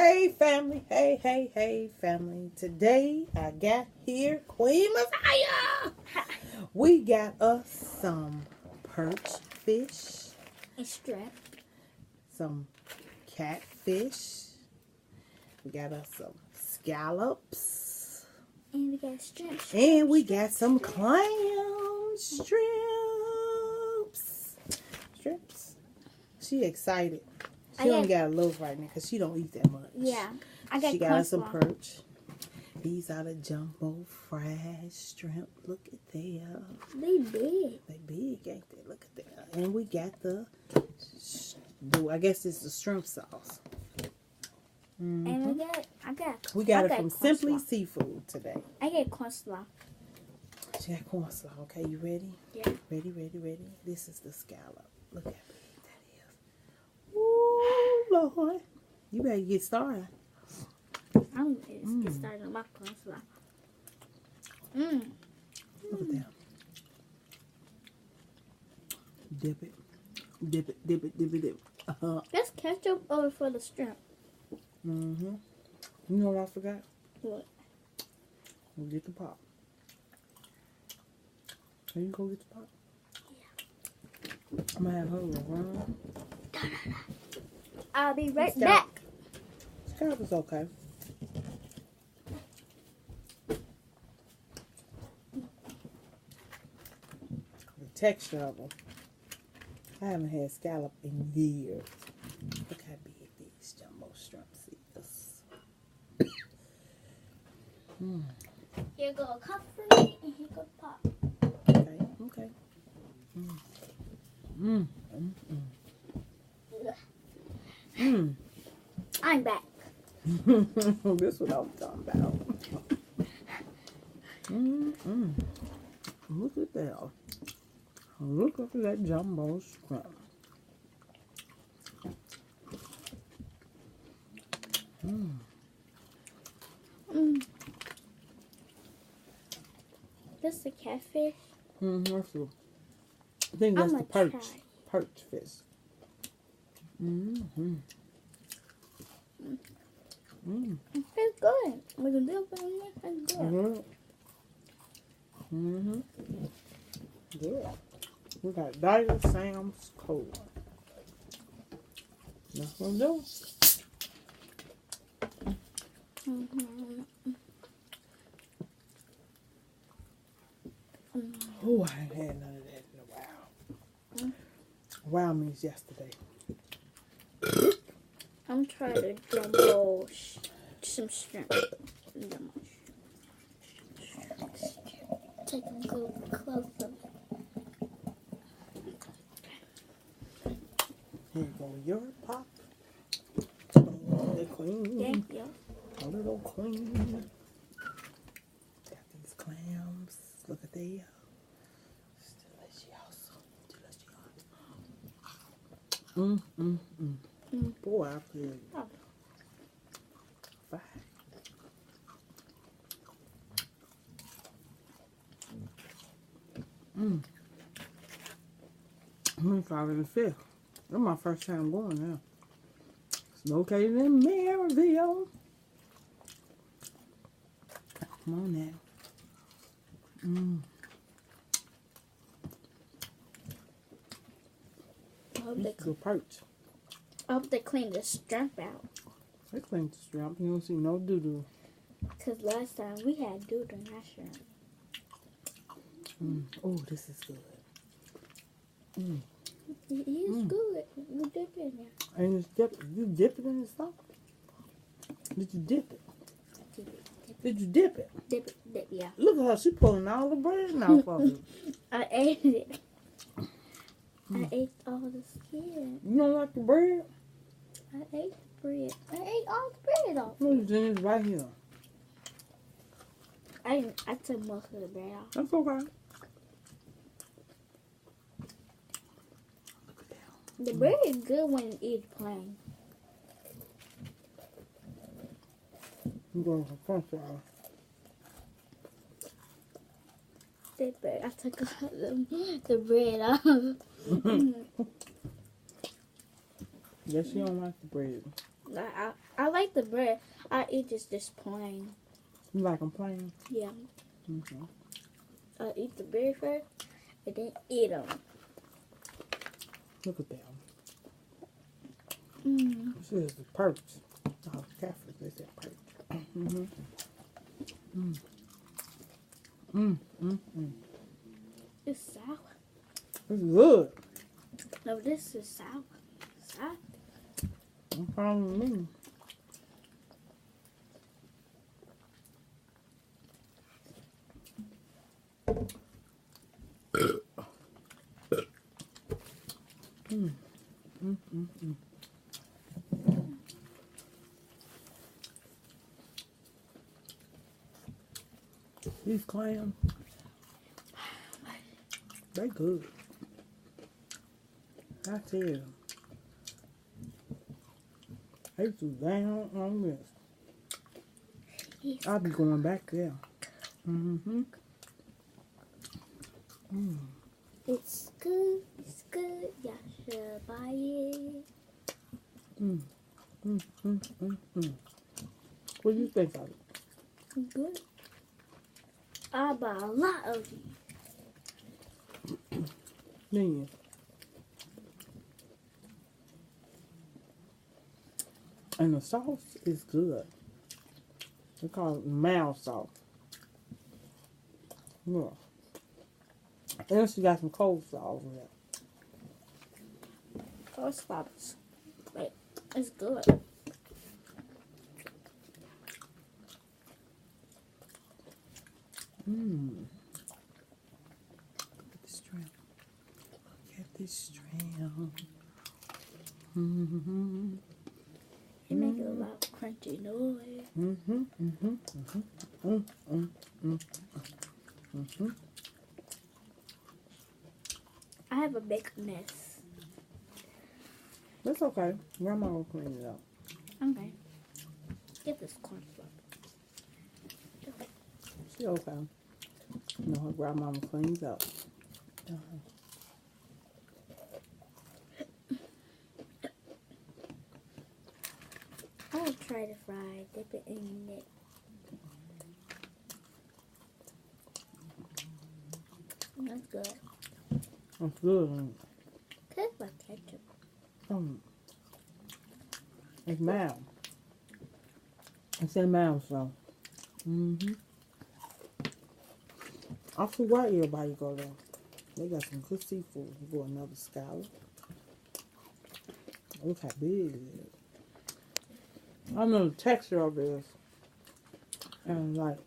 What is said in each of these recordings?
Hey family, hey family. Today I got here Queen Messiah. We got us some perch fish. And shrimp. Some catfish. We got us some scallops. And we got shrimp. And we got some clams. Shrimps. She excited. She only got a loaf right now because she don't eat that much. Yeah. She got us some perch. These are the jumbo fried shrimp. Look at them. They big. They big, ain't they? Look at that. And we got I guess it's the shrimp sauce. Mm-hmm. And we got it from Simply Seafood today. I get cornslaw. She got cornslaw. Okay, you ready? Yeah. Ready. This is the scallop. Look how big that is. Ooh, Lord. You better get started. I'm going to get started on my cornslaw. Look at that. Dip it. Let's ketchup over for the shrimp. Mm-hmm. You know what I forgot? What? We'll get the pot. Can you go get the pot? Yeah. I'm going to have her run. I'll be right back. Scallop is okay. The texture of them. I haven't had scallop in years. Look how big these jumbo shrimps is. Here go a cup for me, and here go the pot. Okay. I'm back. This is what I'm talking about. Look at that. Look at that jumbo shrimp. This is the catfish. I think that's the perch fish. It's good. We can do it in there. It's good. Good. We got Diet Sam's Cola. That's what I'm doing. Oh, I ain't had none of that in a while. A while means yesterday. I'm trying to jumbo some shrimp. Take a good close up. Here you go, your pop. The queen. Thank you. A little queen. Got these clams. Look at them. It's delicious. Boy, I feel fine. I'm sorry to say. That's my first time going now. It's located in Maryville. Come on now. I hope they clean the shrimp out. They cleaned the shrimp. You don't see no doo-doo. Because last time we had doo-doo in that shrimp. Oh, this is good. It is good. You dip it in there. And you dip it in the sauce? Did you dip it? Did you dip it? Dip, yeah. Look at her. She pulling all the bread out of it. I ate it. I ate all the skin. You don't like the bread? I ate bread. I ate all the bread off. No, it's right here. I took most of the bread off. That's okay. The bread is good when it's plain. I'm going for french fries. I took the bread off. Yes, she don't like the bread. I like the bread. I eat just plain. You like them plain? Yeah. Mm-hmm. I eat the berry first and then eat them. Look at them. Mm. This is the perch. Oh, Catholic, they said perch. Mm-hmm. Mm. Mm, mm, mm. It's sour. It's good. No, this is sour. Sour. No problem with me. Mm, mm, mm, mm. These clams, they good. I tell you, they too down on this. Yes. I'll be going back there. Mm-hmm. Mm. It's good. It's good. Y'all should buy it. Mm. Mm, mm, mm, mm. What do you think of it? Good. I buy a lot of these. Yeah. And the sauce is good. They call it mild sauce. Yeah. And she got some cold sauce in there. Oh, it's Scallops. Wait, it's good. Mmm. Look at this shrimp. Look at this shrimp. Mm-hmm. You make a lot of crunchy noise. Mm-hmm. Mm-hmm. Mm-hmm. Mm-hmm. Mm-hmm. Mm-hmm. I have a big mess. That's okay. Grandma will clean it up. Okay. Get this corn flop. She okay. You know, her grandmama cleans up. I'll try to fry, dip it in it. That's good. That's good. Ain't it? Tastes like ketchup. It's mild. It's in mild, so. Mm-hmm. I see why everybody go there. They got some good seafood. You go another Scallop. Look how big it is. I know the texture of it is. And like,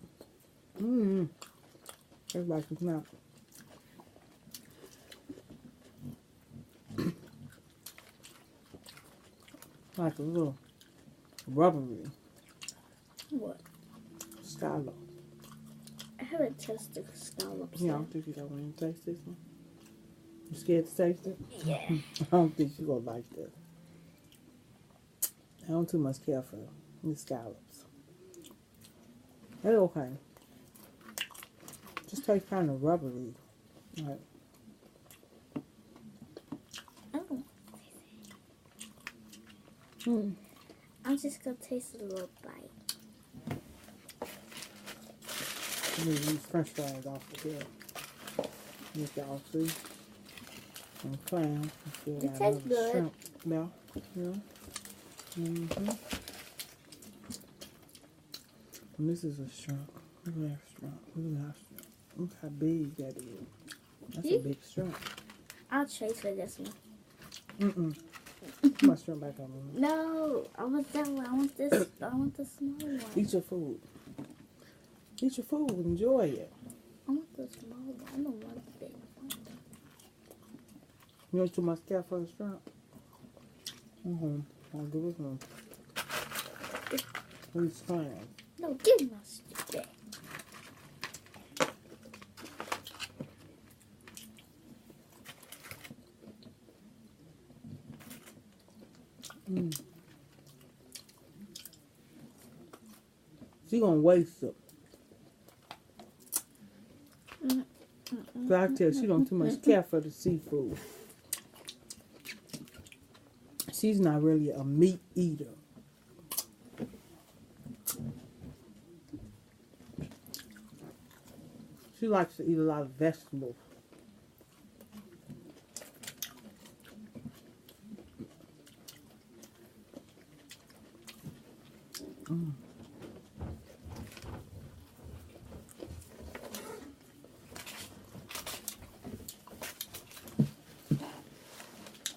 everybody can smell. Like a little rubbery What? scallop. I haven't tasted scallops Yeah, I yet. don't think you don't want to taste this one. You scared to taste it? Yeah. I don't think you're going to like this. I don't too much care for the scallops. They're okay. Just taste kind of rubbery. Like, Oh. mm. I'm just gonna taste a little bite. Let me use french fries off of here. Look, y'all see. And clam. It tastes good. Yeah. Yeah. Mm-hmm. And this is a shrimp. Look at that shrimp. Look at that shrimp. Look how big that is. That's a big shrimp. I'll trade for this one. Mm-mm. Put my shrimp back on me. No, I want that one. I want this. I want the small one. Eat your food. Eat your food. Enjoy it. I want the small one. I don't want the big one. You want too much care for the shrimp? Mm-hmm. I'll do this one. These clams. No, give my stick back. Mm. She gonna waste it. So I tell you, she don't too much care for the seafood. She's not really a meat eater. She likes to eat a lot of vegetables. I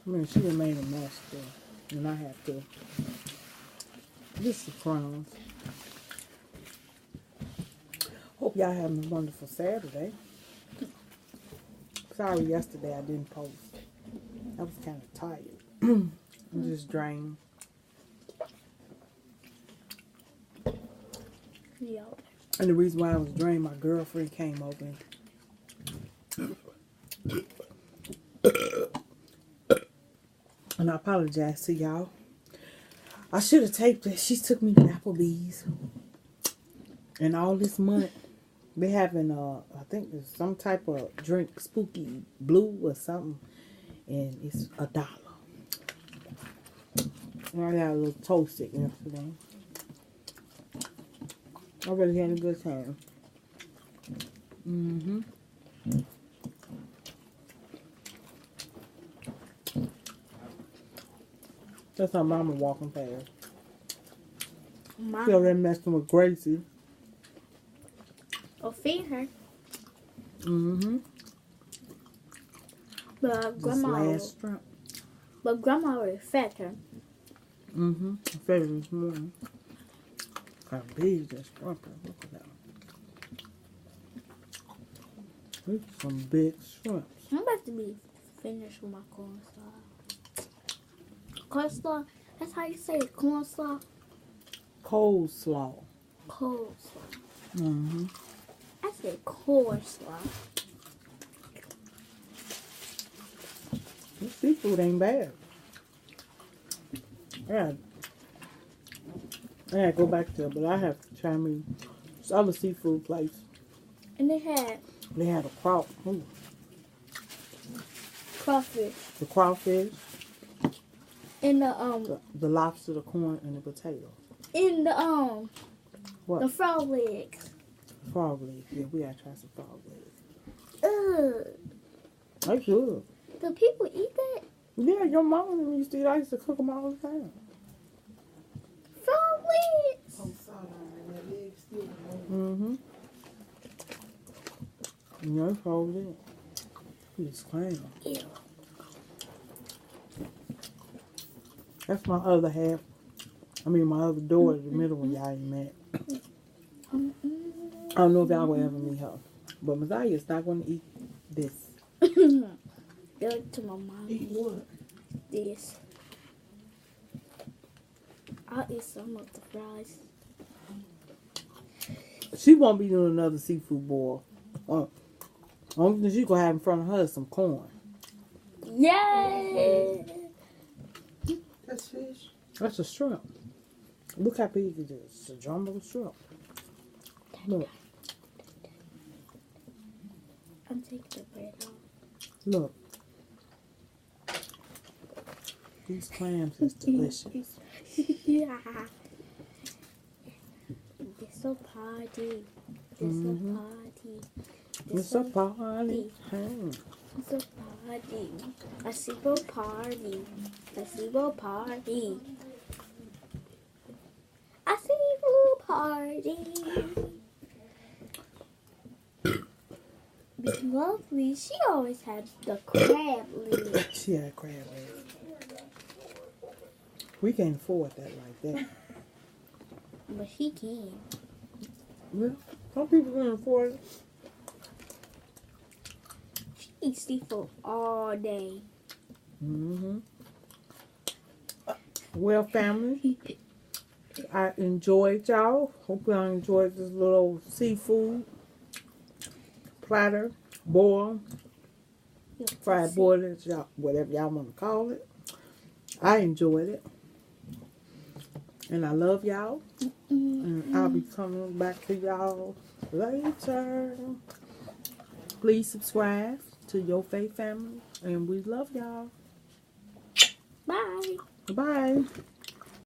mean, she done made a mess there, and I have to. This is crumbs. Hope y'all having a wonderful Saturday. Sorry, yesterday I didn't post. I was kind of tired. I'm just drained. Yeah. And the reason why I was drained, my girlfriend came over. And I apologize to y'all. I should have taped it. She took me to Applebee's. And all this month, they having, I think there's some type of drink, Spooky Blue or something. And it's $1. And I got a little toasted yesterday. I really had a good time. Mm-hmm. That's how Mama walking past. Mom. She over there messing with Gracie. Or feed her. Mm-hmm. But grandma already fed her. Mm-hmm. I fed her this morning. How big that shrimp is. Look at that. These are some big shrimps. I'm about to be finished with my corn slaw. Corn slaw? That's how you say it, corn slaw? Coleslaw. Coleslaw. Mm-hmm. I said corn slaw. This seafood ain't bad. I gotta go back there, but I have to try me this other seafood place. And they had a crawfish. crawfish. The crawfish. In the The lobster, the corn, and the potato. In the What? the frog legs. Frog legs. Yeah, we gotta try some frog legs. Ugh. That's good. Do people eat that? Yeah, your mama and me used to eat. I used to cook them all the time. Frog legs. Mm-hmm. You know, frog legs. It's clam. Ew. That's my other half. I mean, my other daughter, the middle one, y'all ain't met. I don't know if y'all will ever meet her. But Maziah's not going to eat this. Give it to my mom. Eat what? This. I'll eat some of the fries. She won't be doing another seafood boil. Only thing she's going to have in front of her is some corn. Yay! That's fish. That's a shrimp. Look how big it is. It's a jumbo shrimp. Look. I'm taking the bread off. Look. These clams is delicious. Yeah. It's a party. It's a party. It's a party. It's a party. A single party. A single party. A single party. Big Lovely, she always had the crab legs. She had crab legs. We can't afford that like that. But he can. Well, some people can afford it. She eats seafood all day. Mm-hmm. Well, family, I enjoyed y'all. Hope y'all enjoyed this little seafood platter, boil, fried boil, whatever y'all want to call it. I enjoyed it. And I love y'all. And I'll be coming back to y'all later. Please subscribe to Your Faith Family. And we love y'all. Bye. Bye.